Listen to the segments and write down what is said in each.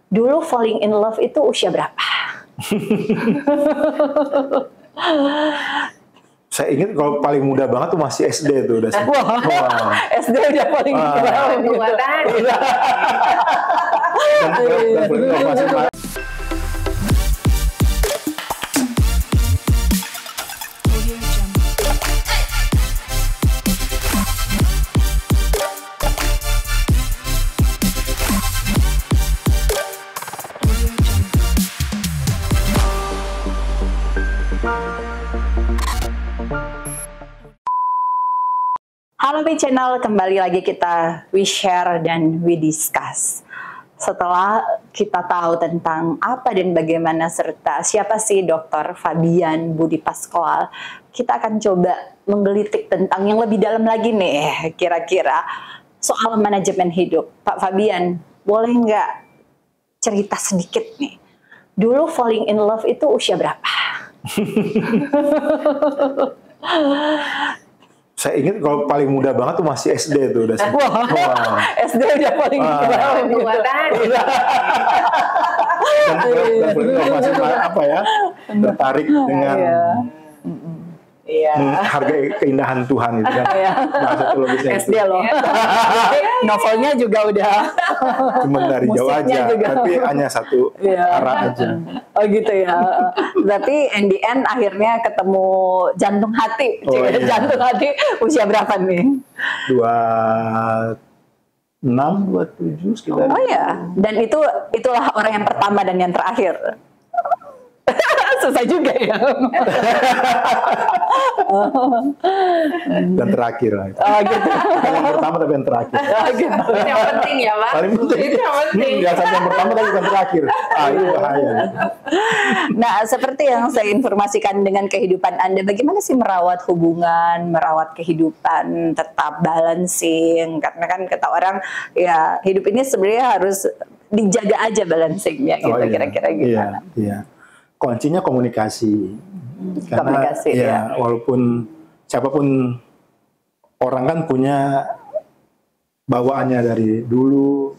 Dulu falling in love itu usia berapa? Saya ingat kalau paling muda banget tuh masih SD tuh udah. Wah. SD udah paling muda. Tua tadi. Halo Channel, kembali lagi kita we share dan we discuss. Setelah kita tahu tentang apa dan bagaimana serta siapa sih Dr. Fabian Budi Pascoal, kita akan coba menggelitik tentang yang lebih dalam lagi nih, kira-kira soal manajemen hidup. Pak Fabian, boleh nggak cerita sedikit nih? Dulu falling in love itu usia berapa? Saya ingat kalau paling muda banget tuh masih SD tuh udah. Wah. SD udah paling muda. Tua tadi. Dan masih apa ya, tertarik dengan menghargai keindahan Tuhan itu kan. Bahasa teologisnya SD loh. Novelnya juga udah. Cuma dari jauh aja, juga. Tapi hanya satu arah aja. Oh gitu ya. Berarti in the end akhirnya ketemu jantung hati. Jantung hati usia berapa nih? 26, 27 sekitar. Oh ya. Dan itulah orang yang pertama dan yang terakhir. Susah juga ya. Dan terakhir lah. Oh gitu. Yang pertama tapi yang terakhir. Oh gitu. Yang penting ya Pak. Paling penting. Itu yang penting. Nggak sampai yang pertama tapi yang terakhir. Itu bahaya. Nah, seperti yang saya informasikan dengan kehidupan Anda, bagaimana sih merawat hubungan, merawat kehidupan, tetap balancing? Karena kan kata orang, ya hidup ini sebenarnya harus dijaga aja balancingnya gitu, kira-kira gimana? Iya. Kuncinya komunikasi. Karena komunikasi, walaupun siapapun orang kan punya bawaannya dari dulu,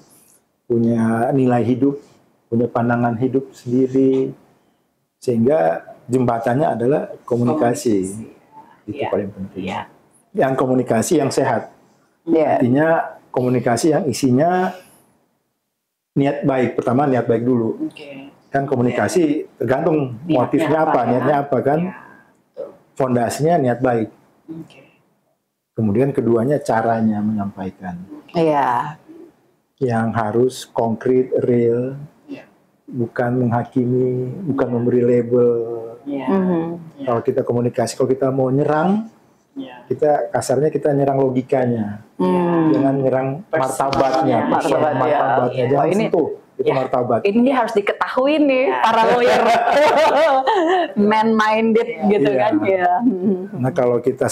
punya nilai hidup, punya pandangan hidup sendiri, sehingga jembatannya adalah komunikasi. Itu paling penting. Yang komunikasi yang sehat. Artinya komunikasi yang isinya niat baik. Pertama niat baik dulu. Kan komunikasi tergantung motifnya apa, niatnya apa kan. Fondasinya niat baik. Kemudian keduanya caranya menyampaikan. Yang harus konkret, real, bukan menghakimi, bukan memberi label. Kalau kita komunikasi, kalau kita mau nyerang, kita kasarnya kita nyerang logikanya, jangan nyerang martabatnya, martabatnya. Jangan sentuh itu martabat. Ini harus diketahui nih para lawyer, man-minded gitu kan ya. Nah kalau kita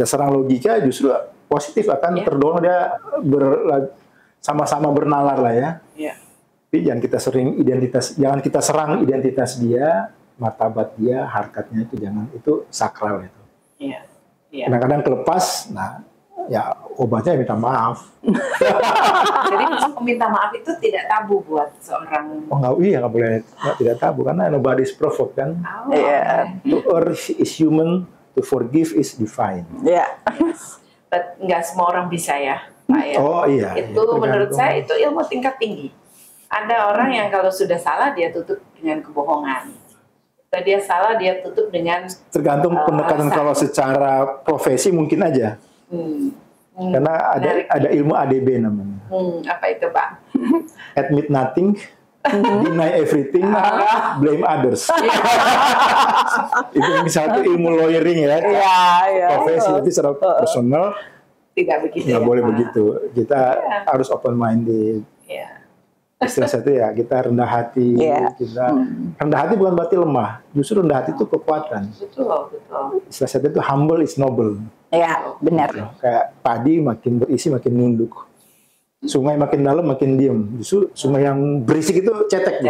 serang logika justru positif, akan terdorong dia sama-sama bernalar lah ya. Tapi jangan kita serang identitas dia, martabat dia, harkatnya itu jangan, itu sakral itu. Kadang-kadang kelepas, nah ya obatnya minta maaf. Jadi meminta maaf itu tidak tabu buat seorang. Nggak boleh, tidak tabu karena nobody's perfect kan. To err is human, to forgive is divine. But nggak semua orang bisa ya, Pak ya. Itu menurut saya itu ilmu tingkat tinggi. Ada orang yang kalau sudah salah dia tutup dengan kebohongan. Kalau dia salah dia tutup dengan. Tergantung pendekatan. Kalau secara profesi mungkin aja. Karena ada ilmu ADB namanya. Apa itu Pak? Admit nothing, deny everything, blame others. Itu misalnya ilmu lawyering ya. Profesi, tapi secara personal tidak begitu. Nggak boleh begitu. Kita harus open minded. Istilah satu ya, kita rendah hati. Kita rendah hati bukan berarti lemah. Justru rendah hati itu kekuatan. Betul. Istilah satu itu humble is noble. Benar. Kayak padi makin berisi makin nunduk. Sungai makin dalam makin diem. Justru sungai yang berisik itu cetek.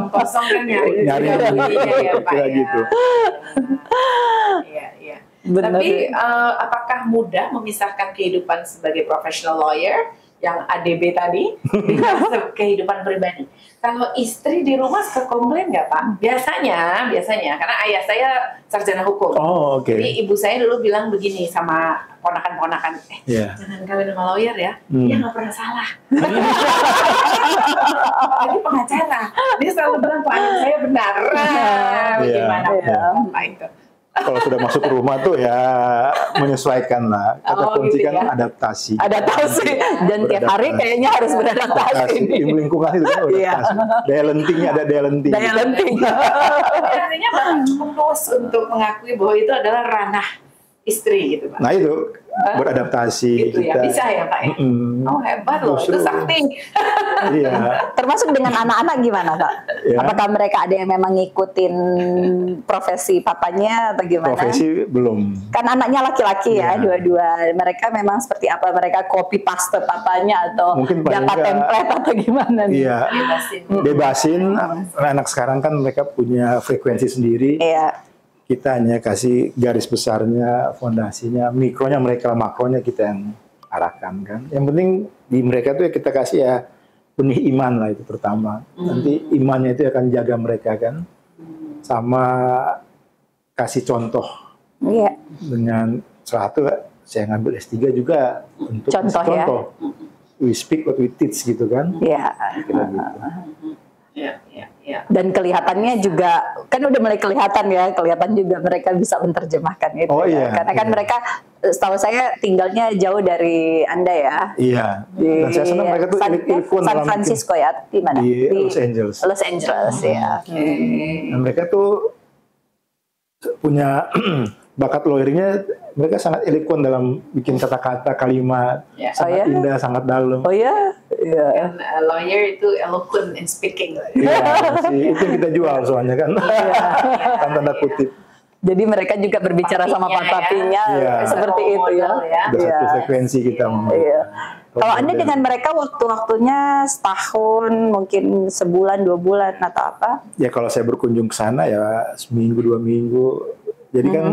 Kosong kan nyari gitu. Tapi apakah mudah memisahkan kehidupan sebagai professional lawyer yang ADB tadi dengan kehidupan pribadi. Kalau istri di rumah suka komplain nggak Pak? Biasanya karena ayah saya sarjana hukum. Oh, oke. Jadi ibu saya dulu bilang begini sama ponakan-ponakan, jangan kawin sama lawyer ya, dia nggak pernah salah. Jadi pengacara, dia selalu bilang Pak ayah saya benar. Bagaimana Pak itu? Kalau sudah masuk ke rumah tuh ya menyesuaikan lah. Kata kunci gitu kan ya? adaptasi. Adaptasi. Dan tiap hari kayaknya harus beradaptasi. Ilmu lingkungan itu kan adaptasi. Daya lentingnya ada daya lenting. Daya lenting. Artinya Bapak cukup luas untuk mengakui bahwa itu adalah ranah istri gitu Pak. Nah itu beradaptasi. Gitu ya, bisa ya Pak ya? Oh hebat loh, itu sakti. Iya. Termasuk dengan anak-anak gimana Pak? Ya. Apakah mereka ada yang memang ngikutin profesi papanya atau gimana? Profesi belum. Kan anaknya laki-laki ya, dua-dua. Mereka memang seperti apa? Mereka copy paste papanya atau mungkin dapat template atau gimana? Iya, bebasin. Anak sekarang kan mereka punya frekuensi sendiri. Iya. Kita hanya kasih garis besarnya, fondasinya, mikronya mereka, makronya kita yang arahkan kan. Yang penting di mereka tuh ya kita kasih ya benih iman lah itu pertama. Nanti imannya itu akan jaga mereka kan. Sama kasih contoh. Iya. Dengan satu saya ngambil S3 juga untuk contoh. We speak what we teach gitu kan. Iya. Iya. Dan kelihatannya juga kan udah mulai kelihatan juga mereka bisa menerjemahkan itu. Oh iya. Karena kan mereka setahu saya tinggalnya jauh dari Anda ya. Iya. Dan saya senang mereka tuh San Francisco ya, di mana? Di Los Angeles. Los Angeles ya. Dan mereka tuh punya bakat lawyernya, mereka sangat eloquent dalam bikin kata-kata, kalimat, sangat indah, sangat dalam. Oh ya? Kan lawyer itu eloquent in speaking. Iya, itu yang kita jual soalnya kan. Kan tanda kutip. Jadi mereka juga berbicara sama Pak Papinya seperti itu ya. Ada satu frekuensi kita. Iya. Kalau Anda dengan mereka waktu-waktunya setahun, mungkin sebulan, 2 bulan atau apa? Ya kalau saya berkunjung ke sana ya seminggu, 2 minggu. Jadi kan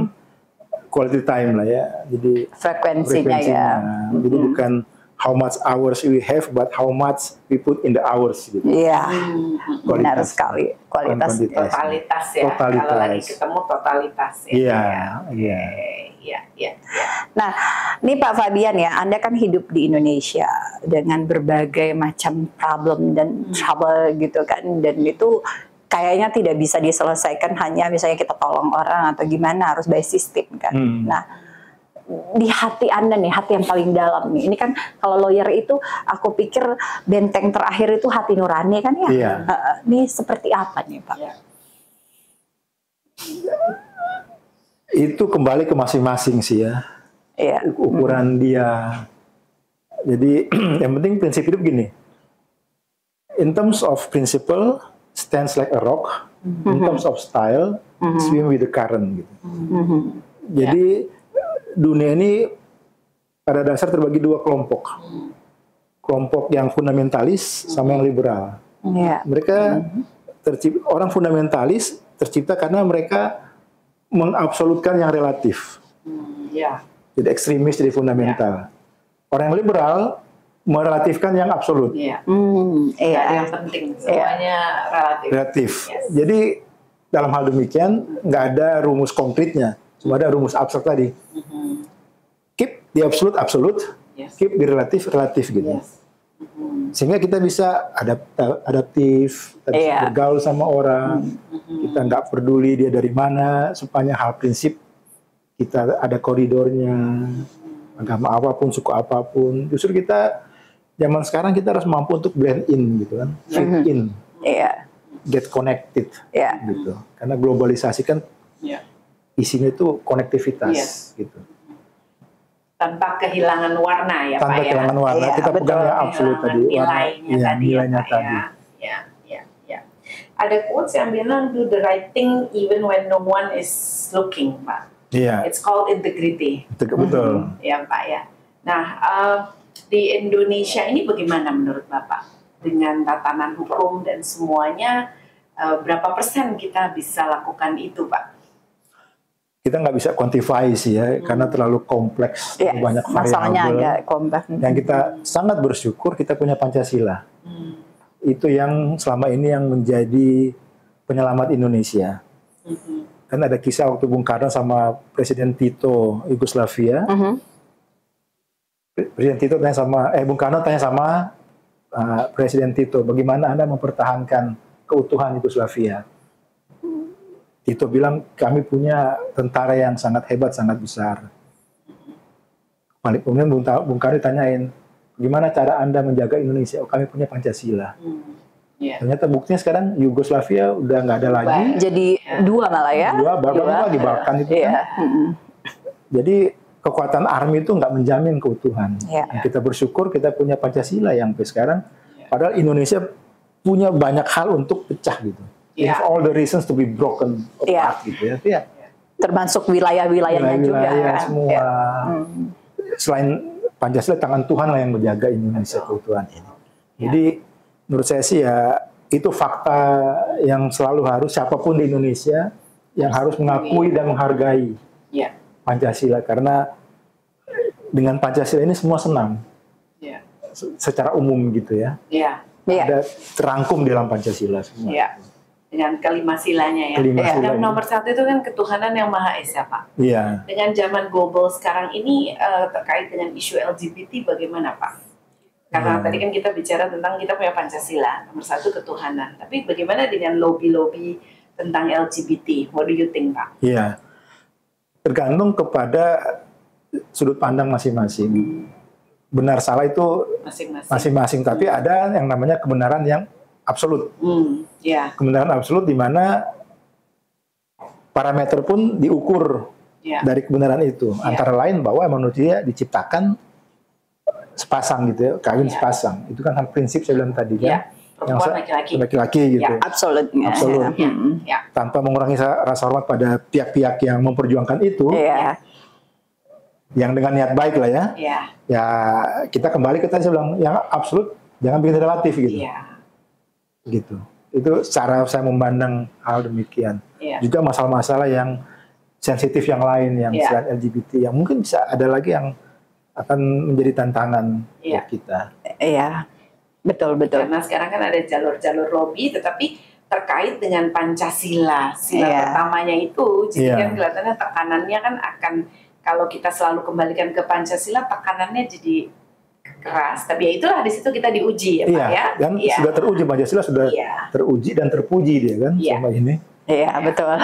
quality time lah ya. Jadi frekuensinya ya. Jadi bukan how much hours we have, but how much we put in the hours gitu. Iya, benar sekali. Totalitas ya. Kalau lagi ketemu totalitas ya. Iya. Nah, ini Pak Fabian ya, Anda kan hidup di Indonesia dengan berbagai macam problem dan trouble gitu kan, dan itu kayaknya tidak bisa diselesaikan hanya misalnya kita tolong orang atau gimana, harus by system kan. Nah, di hati Anda nih, hati yang paling dalam nih, ini kan kalau lawyer itu aku pikir benteng terakhir itu hati nurani kan ya. Iya. Ini seperti apa nih Pak? Itu kembali ke masing-masing sih ya. Iya. Ukuran dia. Jadi yang penting prinsip hidup gini. In terms of principle, stands like a rock. In terms of style, swim with the current gitu. Jadi dunia ini pada dasar terbagi 2 kelompok. Kelompok yang fundamentalis sama yang liberal. Mereka orang fundamentalis tercipta karena mereka mengabsolutkan yang relatif. Jadi ekstremis, jadi fundamental. Orang yang liberal merelatifkan yang absolut. Yang penting semuanya relatif. Jadi dalam hal demikian nggak ada rumus konkretnya, cuma ada rumus abstrak tadi. Keep the absolute, keep the relatif gitu. Sehingga kita bisa adaptif, kita bisa bergaul sama orang, kita nggak peduli dia dari mana, supaya hal prinsip kita ada koridornya, agama apapun, suku apapun. Justru kita zaman sekarang kita harus mampu untuk blend in gitu kan, fit in, get connected, gitu. Karena globalisasi kan isinya itu konektivitas, gitu. Tanpa kehilangan warna ya Pak ya. Tanpa kehilangan warna, kita pegang yang absolut tadi. Nilainya tadi. Ya. Ada quotes yang bilang do the right thing even when no one is looking, Pak. Iya. It's called integrity. Betul. Ya Pak ya. Nah, di Indonesia ini bagaimana menurut Bapak? Dengan tatanan hukum dan semuanya, berapa persen kita bisa lakukan itu Pak? kita nggak bisa quantify sih ya, karena terlalu kompleks, terlalu banyak masalahnya variabel. agak kompleks. Yang kita sangat bersyukur kita punya Pancasila. Itu yang selama ini yang menjadi penyelamat Indonesia. Kan ada kisah waktu Bung Karno sama Presiden Tito Yugoslavia. Presiden Tito tanya sama, Bung Karno tanya sama Presiden Tito, bagaimana Anda mempertahankan keutuhan Yugoslavia? Tito bilang, kami punya tentara yang sangat hebat, sangat besar. Kemudian Bung Karno ditanyain, gimana cara Anda menjaga Indonesia? Oh, kami punya Pancasila. Ternyata buktinya sekarang Yugoslavia udah nggak ada lagi. Jadi dua malah ya? Dua lagi, Balkan itu kan. Jadi kekuatan army itu nggak menjamin keutuhan. Kita bersyukur kita punya Pancasila yang sampai sekarang. Padahal Indonesia punya banyak hal untuk pecah gitu. Have all the reasons to be broken apart gitu ya. Termasuk wilayah-wilayahnya juga. Wilayah semua. Selain Pancasila, tangan Tuhan lah yang menjaga Indonesia keutuhan ini. Jadi menurut saya sih ya itu fakta yang selalu harus siapapun di Indonesia yang harus mengakui dan menghargai Pancasila, karena dengan Pancasila ini semua senang. Secara umum gitu ya. Ada terangkum di dalam Pancasila semua. Dengan kelima silanya ya. Dan nomor satu itu kan ketuhanan yang Maha Esa, Pak. Dengan zaman global sekarang ini terkait dengan isu LGBT bagaimana, Pak? Karena tadi kan kita bicara tentang kita punya Pancasila, nomor satu ketuhanan. Tapi bagaimana dengan lobby-lobby tentang LGBT? What do you think, Pak? Tergantung kepada sudut pandang masing-masing. Benar salah itu masing-masing. Tapi ada yang namanya kebenaran yang absolut. Kebenaran absolut di mana parameter pun diukur dari kebenaran itu. Antara lain bahwa manusia diciptakan sepasang gitu ya, kawin sepasang. Itu kan prinsip saya bilang tadi kan. Perempuan laki-laki gitu. Absolut. Tanpa mengurangi rasa hormat pada pihak-pihak yang memperjuangkan itu. Yang dengan niat baik lah ya. Ya kita kembali ke tadi saya bilang yang absolut, jangan bikin relatif gitu. Gitu. Itu cara saya memandang hal demikian. Juga masalah-masalah yang sensitif yang lain yang selain LGBT yang mungkin bisa ada lagi yang akan menjadi tantangan buat kita. Betul. Karena sekarang kan ada jalur-jalur lobby, tetapi terkait dengan Pancasila, sila pertamanya itu, jadi kan kelihatannya tekanannya kan akan, kalau kita selalu kembalikan ke Pancasila, tekanannya jadi keras. Tapi ya itulah di situ kita diuji ya Pak ya. Dan sudah teruji, Pancasila sudah teruji dan terpuji dia kan sama ini. Betul.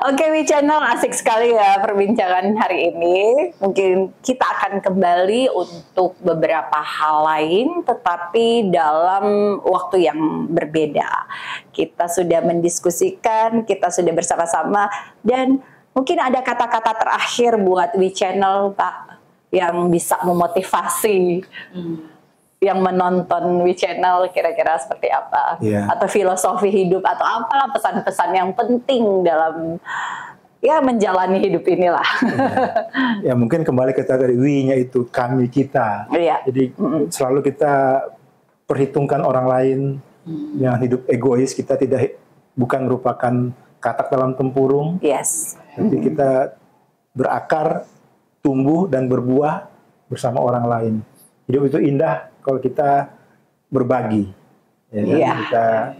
Oke, WeChannel, asik sekali ya perbincangan hari ini. Mungkin kita akan kembali untuk beberapa hal lain, tetapi dalam waktu yang berbeda. Kita sudah mendiskusikan, kita sudah bersama-sama, dan mungkin ada kata-kata terakhir buat WeChannel, Pak, yang bisa memotivasi yang menonton WeChannel, kira-kira seperti apa, atau filosofi hidup, atau apalah pesan-pesan yang penting dalam menjalani hidup inilah. Ya mungkin kembali ke tadi we-nya itu kami, kita. Jadi selalu kita perhitungkan orang lain, yang hidup egois, kita bukan merupakan katak dalam tempurung. Jadi kita berakar, tumbuh dan berbuah bersama orang lain. Hidup itu indah kalau kita berbagi. Kita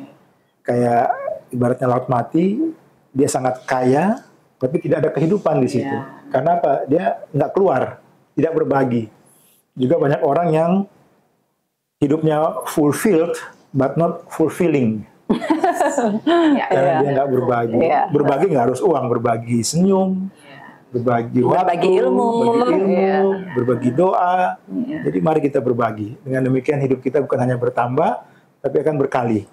kayak ibaratnya laut mati, dia sangat kaya, tapi tidak ada kehidupan di situ. Karena apa? Dia nggak keluar, tidak berbagi. Juga banyak orang yang hidupnya fulfilled, but not fulfilling. Karena dia nggak berbagi. Berbagi nggak harus uang, berbagi senyum, berbagi waktu, ilmu, berbagi doa. Jadi mari kita berbagi. Dengan demikian hidup kita bukan hanya bertambah, tapi akan berkali.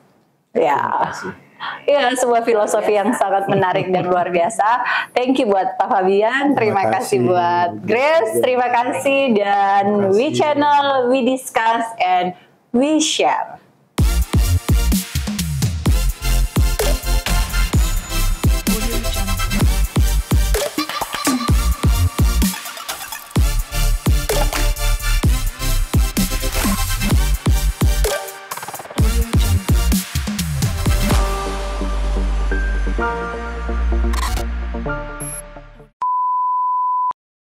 Sebuah filosofi yang sangat menarik dan luar biasa. Thank you buat Pak Fabian, terima kasih buat Grace, terima kasih, dan WeChannel, We Discuss and We Share.